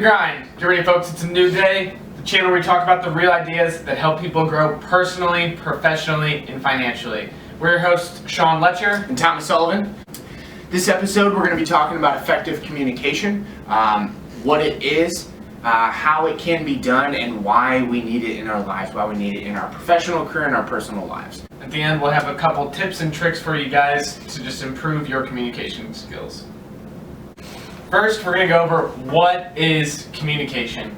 grind. Get ready, folks. It's a new day. The channel where we talk about the real ideas that help people grow personally, professionally, and financially. We're your hosts, Loetscher and Thomas Sullivan. This episode, we're going to be talking about effective communication, what it is, how it can be done, and why we need it in our lives, why we need it in our professional career and our personal lives. At the end, we'll have a couple tips and tricks for you guys to just improve your communication skills. First, we're going to go over what is communication.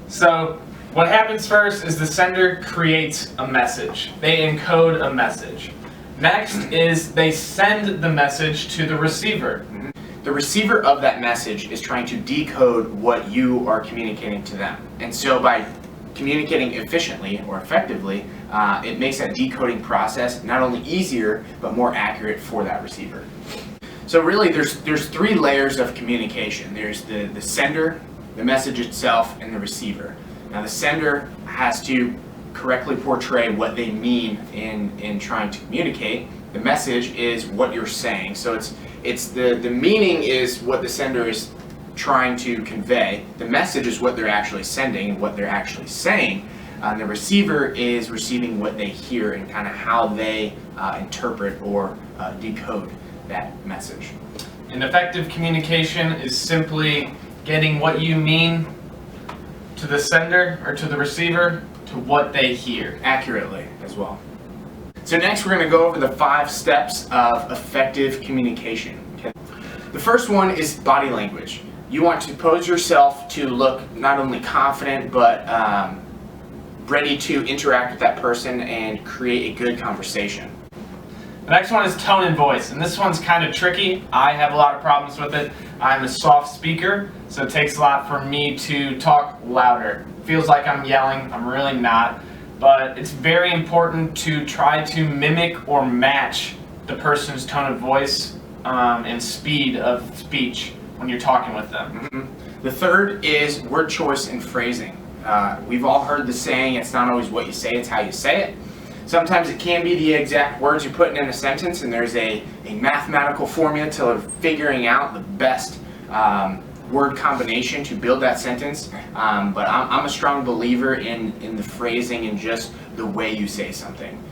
So, what happens first is the sender creates a message. They encode a message. Next is they send the message to the receiver. The receiver of that message is trying to decode what you are communicating to them. And so by communicating efficiently or effectively, it makes that decoding process not only easier, but more accurate for that receiver. So really there's three layers of communication. There's the sender, the message itself, and the receiver. Now the sender has to correctly portray what they mean in trying to communicate. The message is what you're saying. So it's the meaning is what the sender is trying to convey. The message is what they're actually sending and what they're actually saying. The receiver is receiving what they hear and kind of how they interpret or decode that message. An effective communication is simply getting what you mean to the sender or to the receiver to what they hear. Accurately as well. So next we're going to go over the 5 steps of effective communication. Okay. The first one is body language. You want to pose yourself to look not only confident but ready to interact with that person and create a good conversation. The next one is tone and voice, and this one's kind of tricky. I have a lot of problems with it. I'm a soft speaker, so it takes a lot for me to talk louder. It feels like I'm yelling. I'm really not. But it's very important to try to mimic or match the person's tone of voice and speed of speech when you're talking with them. The third is word choice and phrasing. We've all heard the saying, it's not always what you say, it's how you say it. Sometimes it can be the exact words you're putting in a sentence, and there's a mathematical formula to figuring out the best word combination to build that sentence. But I'm a strong believer in the phrasing and just the way you say something.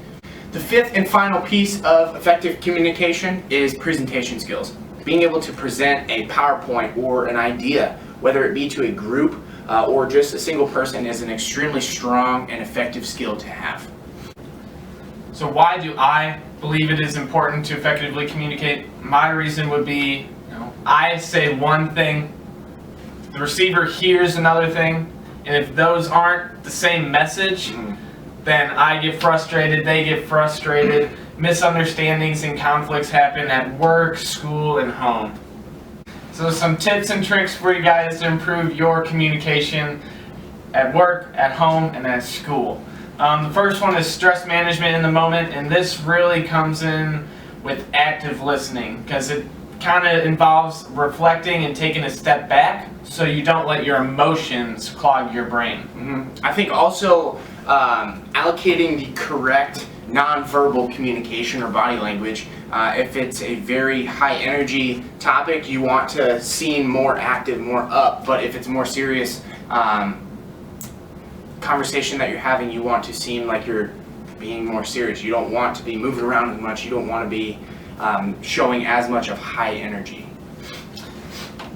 The fifth and final piece of effective communication is presentation skills. Being able to present a PowerPoint or an idea, whether it be to a group or just a single person, is an extremely strong and effective skill to have. So why do I believe it is important to effectively communicate? My reason would be, I say one thing, the receiver hears another thing, and if those aren't the same message, then I get frustrated, they get frustrated, misunderstandings and conflicts happen at work, school, and home. So some tips and tricks for you guys to improve your communication at work, at home, and at school. The first one is stress management in the moment, and this really comes in with active listening because it kind of involves reflecting and taking a step back so you don't let your emotions clog your brain. I think also allocating the correct nonverbal communication or body language. If it's a very high energy topic, you want to seem more active, more up, but if it's more serious conversation that you're having, you want to seem like you're being more serious. You don't want to be moving around as much. You don't want to be showing as much of high energy.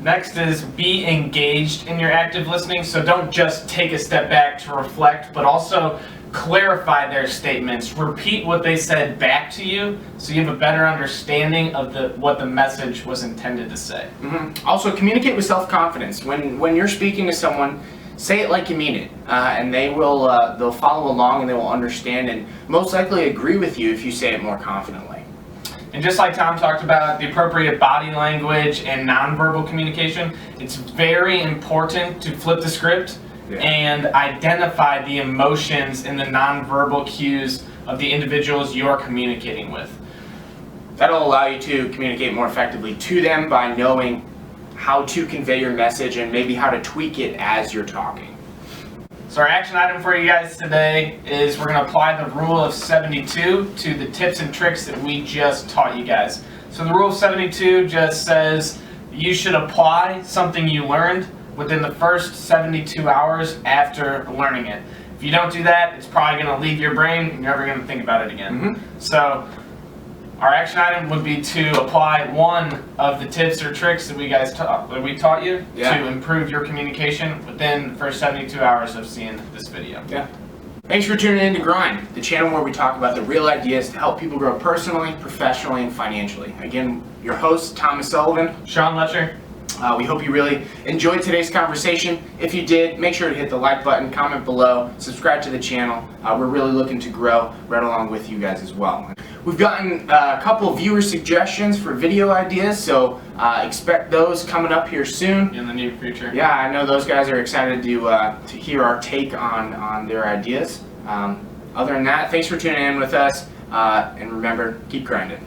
Next is be engaged in your active listening. So don't just take a step back to reflect, but also clarify their statements. Repeat what they said back to you so you have a better understanding of what the message was intended to say. Also, communicate with self-confidence. When you're speaking to someone, say it like you mean it, and they'll follow along and they will understand and most likely agree with you if you say it more confidently. And just like Tom talked about, the appropriate body language and nonverbal communication, it's very important to flip the script and identify the emotions and the nonverbal cues of the individuals you're communicating with. That'll allow you to communicate more effectively to them by knowing how to convey your message and maybe how to tweak it as you're talking. So our action item for you guys today is we're going to apply the rule of 72 to the tips and tricks that we just taught you guys. So the rule of 72 just says you should apply something you learned within the first 72 hours after learning it. If you don't do that, it's probably going to leave your brain and you're never going to think about it again. So our action item would be to apply one of the tips or tricks that we taught you to improve your communication within the first 72 hours of seeing this video. Yeah. Thanks for tuning in to Grind, the channel where we talk about the real ideas to help people grow personally, professionally, and financially. Again, your host, Thomas Sullivan. Sean Loetscher. We hope you really enjoyed today's conversation. If you did, make sure to hit the like button, comment below, subscribe to the channel. We're really looking to grow right along with you guys as well. We've gotten a couple of viewer suggestions for video ideas, so expect those coming up here soon. In the near future. Yeah, I know those guys are excited to hear our take on their ideas. Other than that, thanks for tuning in with us, and remember, keep grinding.